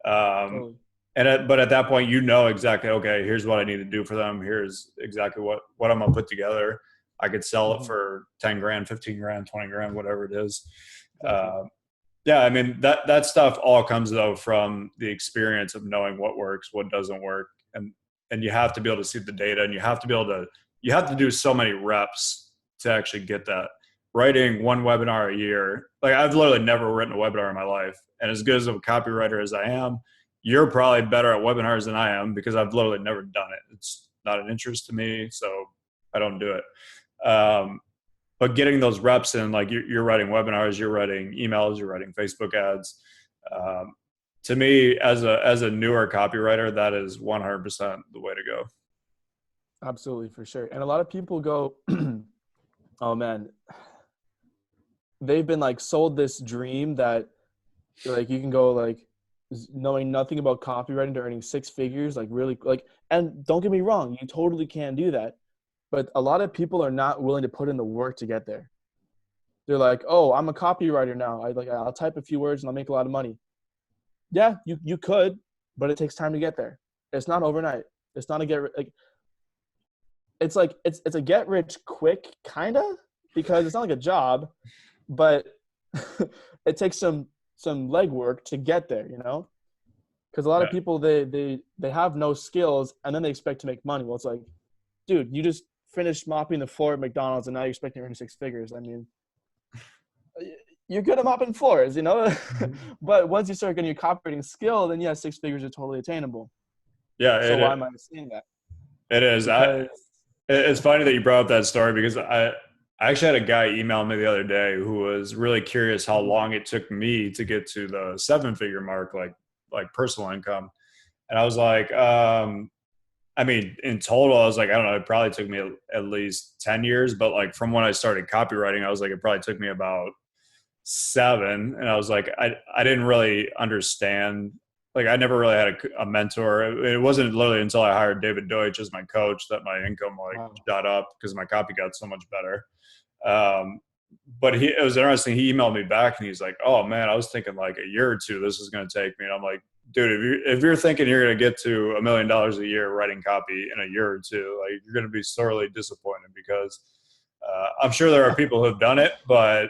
Totally. But at that point, you know exactly, okay, here's what I need to do for them. Here's exactly what I'm going to put together. I could sell it for 10 grand, 15 grand, 20 grand, whatever it is. Yeah, I mean, that stuff all comes though from the experience of knowing what works, what doesn't work. And you have to be able to see the data, and you have to do so many reps to actually get that. Writing one webinar a year, like, I've literally never written a webinar in my life. And as good as a copywriter as I am, you're probably better at webinars than I am, because I've literally never done it. It's not an interest to me, so I don't do it. But getting those reps in, like, you're writing webinars, you're writing emails, you're writing Facebook ads. To me, as a newer copywriter, that is 100% the way to go. Absolutely, for sure. And a lot of people go, oh man, they've been like sold this dream that like you can go like knowing nothing about copywriting to earning 6 figures, like really like, and don't get me wrong, you totally can do that. But a lot of people are not willing to put in the work to get there. They're like, oh, I'm a copywriter now. I'll type a few words and I'll make a lot of money. Yeah, you could, but it takes time to get there. It's not overnight. It's not it's a get rich quick kind of, because it's not like a job, but it takes some legwork to get there, you know? Because a lot of people, they have no skills and then they expect to make money. Well, it's like, dude, you just finished mopping the floor at McDonald's and now you're expecting to earn 6 figures. I mean, you're good at mopping floors, you know? But once you start getting your copywriting skill, then yeah, 6 figures are totally attainable. Yeah. So why am I saying that? It is. It's funny that you brought up that story, because I actually had a guy email me the other day who was really curious how long it took me to get to the 7-figure mark, like personal income. And I was like, I mean, in total, I was like, I don't know, it probably took me at least 10 years. But like, from when I started copywriting, I was like, it probably took me about 7. And I was like, I didn't really understand. Like, I never really had a mentor. It wasn't literally until I hired David Deutsch as my coach that my income shot up, because my copy got so much better. But it was interesting. He emailed me back and he's like, oh man, I was thinking like a year or 2 this is going to take me. And I'm like, dude, if you're thinking you're going to get to $1 million a year writing copy in a year or 2, like, you're going to be sorely disappointed, because I'm sure there are people who have done it, but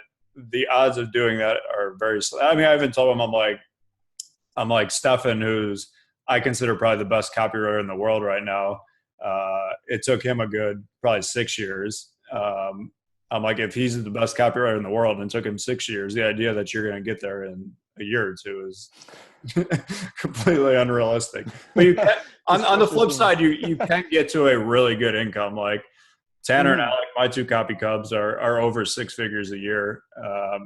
the odds of doing that are very slim. I mean, I even told him, I'm like Stefan, who's I consider probably the best copywriter in the world right now. It took him a good probably 6 years. I'm like, if he's the best copywriter in the world and it took him 6 years, the idea that you're going to get there in a year or 2 is completely unrealistic. But you can, on the flip side, you can get to a really good income. Like Tanner and Alec, my 2 copy cubs, are over 6 figures a year.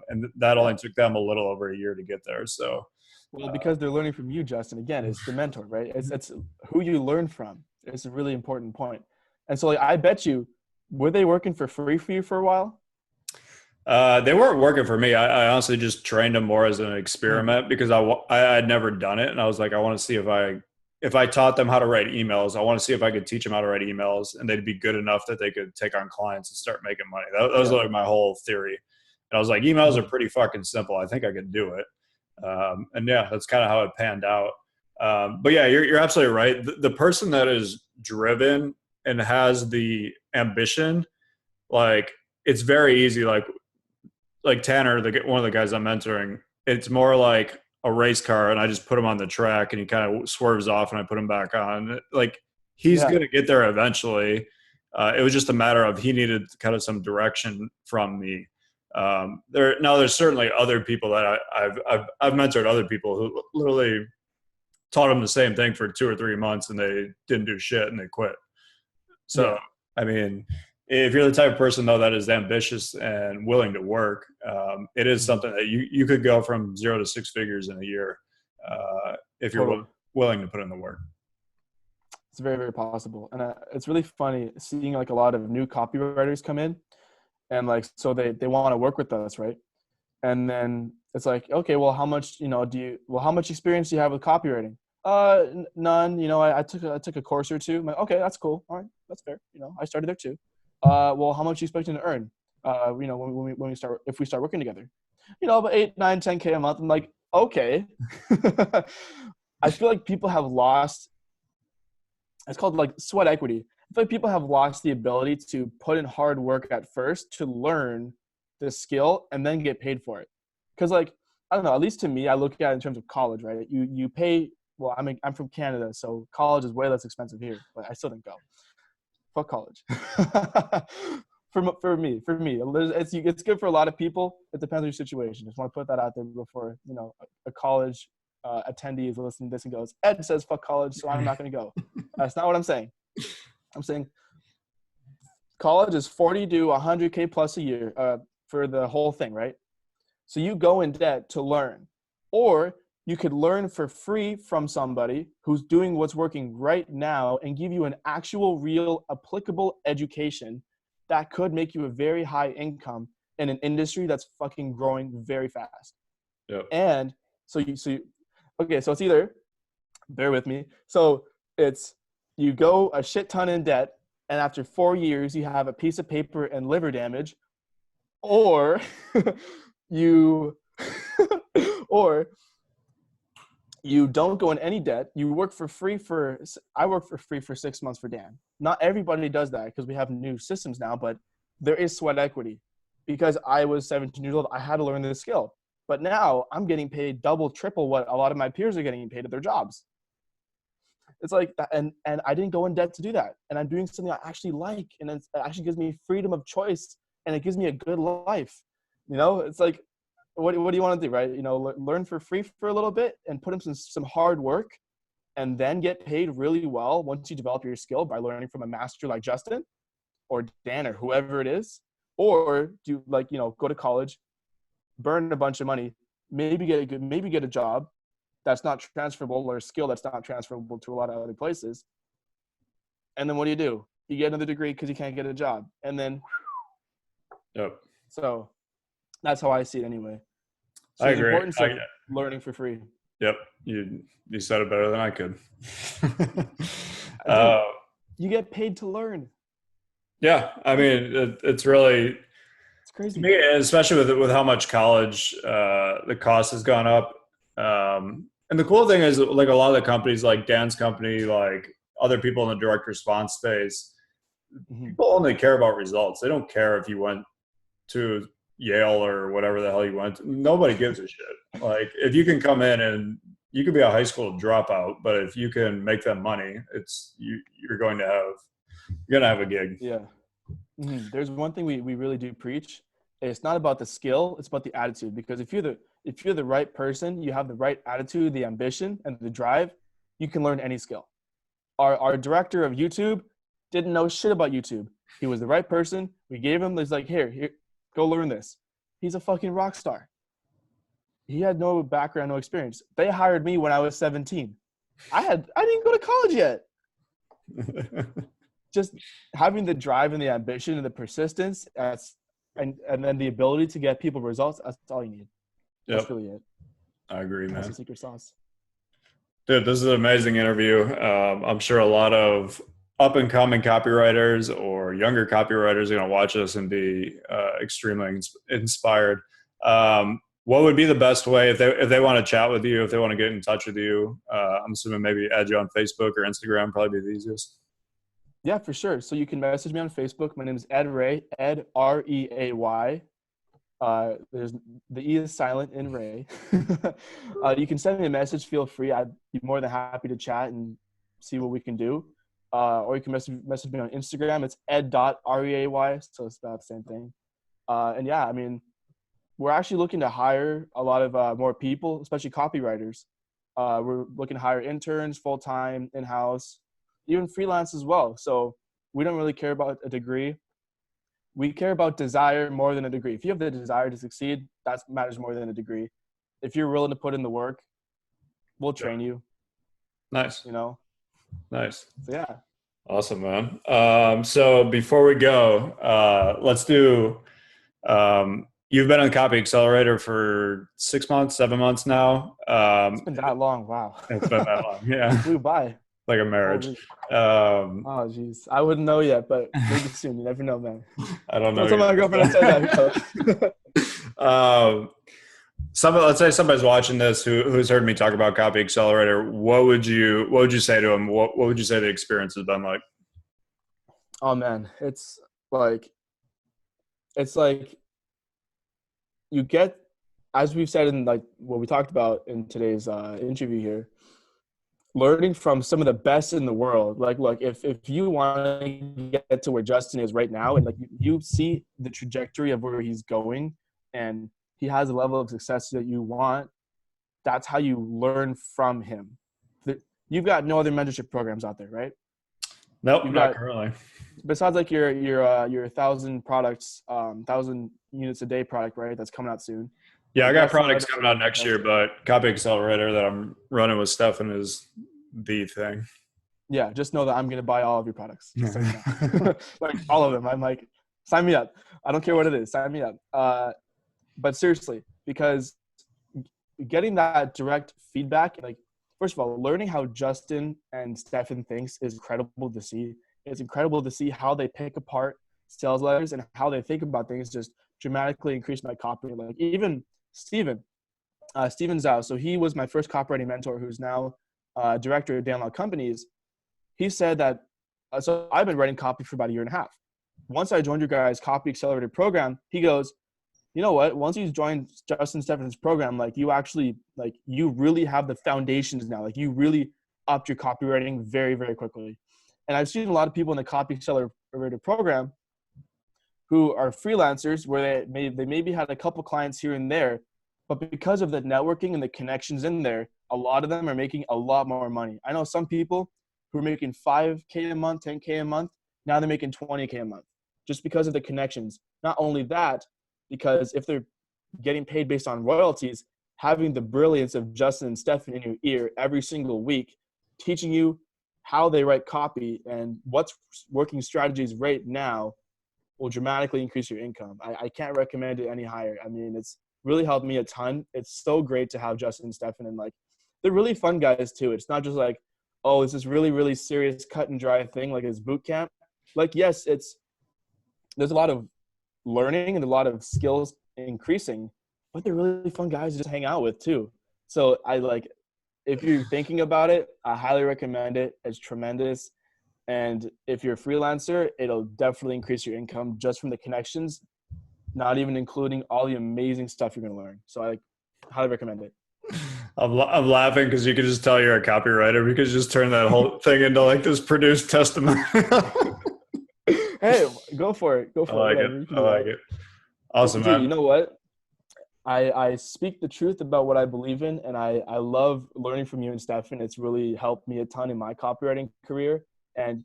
And that only took them a little over a year to get there. So, well, because they're learning from you, Justin. Again, it's the mentor, right? It's who you learn from. It's a really important point. And so, like, I bet you, were they working for free for you for a while? They weren't working for me. I honestly just trained them more as an Mm. experiment because I had never done it, and I was like, I want to see if I taught them how to write emails. I want to see if I could teach them how to write emails, and they'd be good enough that they could take on clients and start making money. That was Yeah. like my whole theory. And I was like, emails are Mhm. pretty fucking simple. I think I could do it. And yeah, that's kind of how it panned out. But yeah, you're absolutely right. The person that is driven and has the ambition, like it's very easy. Like Tanner, one of the guys I'm mentoring, it's more like a race car, and I just put him on the track, and he kind of swerves off, and I put him back on. Like he's Yeah. gonna get there eventually. It was just a matter of he needed kind of some direction from me. There's certainly other people that I've mentored other people who literally taught them the same thing for 2 or 3 months, and they didn't do shit, and they quit. So, Yeah. I mean, if you're the type of person though that is ambitious and willing to work, it is Mhm. something that you could go from 0 to 6 figures in a year if you're Totally. willing to put in the work. It's very, very possible. And it's really funny seeing like a lot of new copywriters come in and like, so they want to work with us, right? And then it's like, okay, well, how much, how much experience do you have with copywriting? None. I took a course or two. I'm like, okay, that's cool. All right, that's fair. I started there too. Well, how much are you expecting to earn? If we start working together, about 8, 9, 10K a month. I'm like, okay. I feel like people have lost. It's called like sweat equity. I feel like people have lost the ability to put in hard work at first to learn the skill and then get paid for it. Because like I don't know, at least to me, I look at it in terms of college, right? You pay. Well, I'm from Canada, so college is way less expensive here, but I still didn't go. Fuck college. For me, it's good for a lot of people. It depends on your situation. Just want to put that out there before a college attendee is listening to this and goes, Ed says fuck college, so I'm not going to go. That's not what I'm saying. I'm saying college is 40 to 100K plus a year for the whole thing, right? So you go in debt to learn, or you could learn for free from somebody who's doing what's working right now and give you an actual, real, applicable education that could make you a very high income in an industry that's fucking growing very fast. Yep. And okay, so it's either, bear with me. So it's you go a shit ton in debt, and after 4 years, you have a piece of paper and liver damage, or you or you don't go in any debt. You work for free I work for free for 6 months for Dan. Not everybody does that because we have new systems now, but there is sweat equity. Because I was 17 years old, I had to learn this skill. But now I'm getting paid double, triple what a lot of my peers are getting paid at their jobs. It's like that, and I didn't go in debt to do that. And I'm doing something I actually like, and it actually gives me freedom of choice, and it gives me a good life. It's like, what do you want to do, right? Learn for free for a little bit and put in some hard work, and then get paid really well once you develop your skill by learning from a master like Justin or Dan or whoever it is, or do go to college, burn a bunch of money, maybe get a job that's not transferable or a skill that's not transferable to a lot of other places. And then what do? You get another degree because you can't get a job. And then, Yep. so that's how I see it anyway. So I the agree. importance of learning for free. Yep. You said it better than I could. Dude, uh, you get paid to learn. yeah. I mean, it's really, It's to crazy. me, especially with how much college the cost has gone up. And the cool thing is, like a lot of the companies, like Dan's company, like other people in the direct response space, Mm-hmm. people only care about results. They don't care if you went to Yale or whatever the hell you went to. Nobody gives a shit. Like if you can come in and you could be a high school dropout, but if you can make them money, you're going to have a gig. Yeah. Mm-hmm. There's one thing we really do preach. It's not about the skill, it's about the attitude. Because if you're the right person, you have the right attitude, the ambition, and the drive, you can learn any skill. Our director of YouTube didn't know shit about YouTube. He was the right person. We gave him, he's like, here, go learn this. He's a fucking rock star. He had no background, no experience. They hired me when I was 17. I didn't go to college yet. Just having the drive and the ambition and the persistence, and then the ability to get people results, that's all you need. That's Yep. really it. I agree, That's man. the secret sauce. Dude, this is an amazing interview. I'm sure a lot of up and coming copywriters or younger copywriters are going to watch us and be extremely inspired. What would be the best way if they want to chat with you, if they want to get in touch with you? I'm assuming maybe add you on Facebook or Instagram, probably be the easiest. Yeah, for sure. So you can message me on Facebook. My name is Ed Reay, Ed Reay. There's the E is silent in Ray. You can send me a message. Feel free. I'd be more than happy to chat and see what we can do. Or you can message me on Instagram. It's ed.reay. So it's about the same thing. And yeah, I mean, we're actually looking to hire a lot of more people, especially copywriters. We're looking to hire interns, full-time, in-house, even freelance as well. So we don't really care about a degree. We care about desire more than a degree. If you have the desire to succeed, that matters more than a degree. If you're willing to put in the work, we'll train you. Nice. You know? Nice. So yeah. Awesome, man. So before we go, let's do, you've been on Copy Accelerator for 6 months, 7 months now. It's been that long. Wow. It's been that long. Yeah. Flew by. Like a marriage. Oh, geez. I wouldn't know yet, but maybe soon. You never know, man. I don't know. Don't tell my girlfriend I said that. Let's say somebody's watching this who's heard me talk about Copy Accelerator. What would you say to them? What would you say the experience has been like? Oh man, it's like you get, as we've said in like what we talked about in today's interview here, learning from some of the best in the world. Like, look, if you want to get to where Justin is right now, and like you see the trajectory of where he's going, and he has a level of success that you want, that's how you learn from him. You've got no other mentorship programs out there, right? Nope, not currently. Besides like your 1,000 products, 1,000 units a day product, right? That's coming out soon. Yeah, I got products coming out next year, but Copy Accelerator that I'm running with Stefan is the thing. Yeah, just know that I'm going to buy all of your products. So, you know. Like all of them. I'm like, sign me up. I don't care what it is. Sign me up. But seriously, because getting that direct feedback, like, first of all, learning how Justin and Stefan thinks is incredible to see. It's incredible to see how they pick apart sales letters and how they think about things just dramatically increase my copy. Like even Steven Zhao. So he was my first copywriting mentor, who's now director of Dan Lok Companies. He said that, so I've been writing copy for about a year and a half. Once I joined your guys' Copy Accelerator program, he goes, you know what? Once you join Justin Stefan's program, like you actually, like you really have the foundations now. Like you really upped your copywriting very, very quickly. And I've seen a lot of people in the Copy Accelerator program who are freelancers where they maybe had a couple clients here and there, but because of the networking and the connections in there, a lot of them are making a lot more money. I know some people who are making $5K a month, $10K a month. Now they're making $20K a month just because of the connections. Not only that, because if they're getting paid based on royalties, having the brilliance of Justin and Stefan in your ear every single week, teaching you how they write copy and what's working strategies right now will dramatically increase your income. I can't recommend it any higher. I mean, it's really helped me a ton. It's so great to have Justin and Stefan, and like, they're really fun guys too. It's not just like, oh, it's this really, really serious cut and dry thing like it's boot camp. Like, yes, there's a lot of learning and a lot of skills increasing, but they're really fun guys to just hang out with too. So if you're thinking about it, I highly recommend it. It's tremendous. And if you're a freelancer, it'll definitely increase your income just from the connections, not even including all the amazing stuff you're going to learn. So I highly recommend it. I'm laughing because you could just tell you're a copywriter because you just turn that whole thing into like this produced testimony. Hey, go for it. Go for it. I like it. Awesome, dude, man. You know what? I speak the truth about what I believe in, and I love learning from you and Stefan. It's really helped me a ton in my copywriting career. And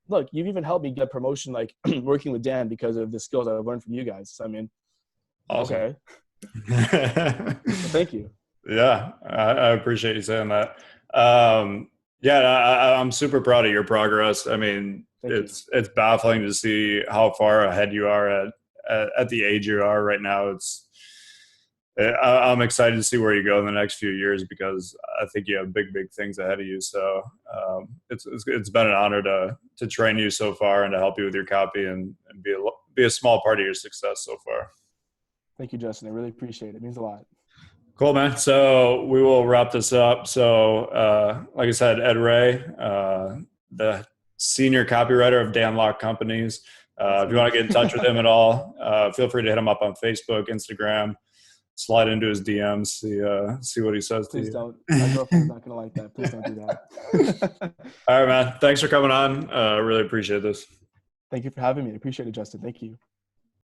look, you've even helped me get promotion, like working with Dan, because of the skills I've learned from you guys. So, I mean, awesome. Okay. Well, thank you. Yeah, I appreciate you saying that. I'm super proud of your progress. I mean, it's baffling to see how far ahead you are at the age you are right now, I'm excited to see where you go in the next few years, because I think you have big things ahead of you. So it's been an honor to train you so far and to help you with your copy and be a small part of your success so far. Thank you, Justin. I really appreciate it. It means a lot. Cool, man. So we will wrap this up. So like I said, Ed Reay, the senior copywriter of Dan Lok Companies. If you want to get in touch with him at all, feel free to hit him up on Facebook, Instagram. Slide into his DMs, see what he says to you. Please don't. My girlfriend's not gonna like that. Please don't do that. All right, man. Thanks for coming on. Really appreciate this. Thank you for having me. I appreciate it, Justin. Thank you.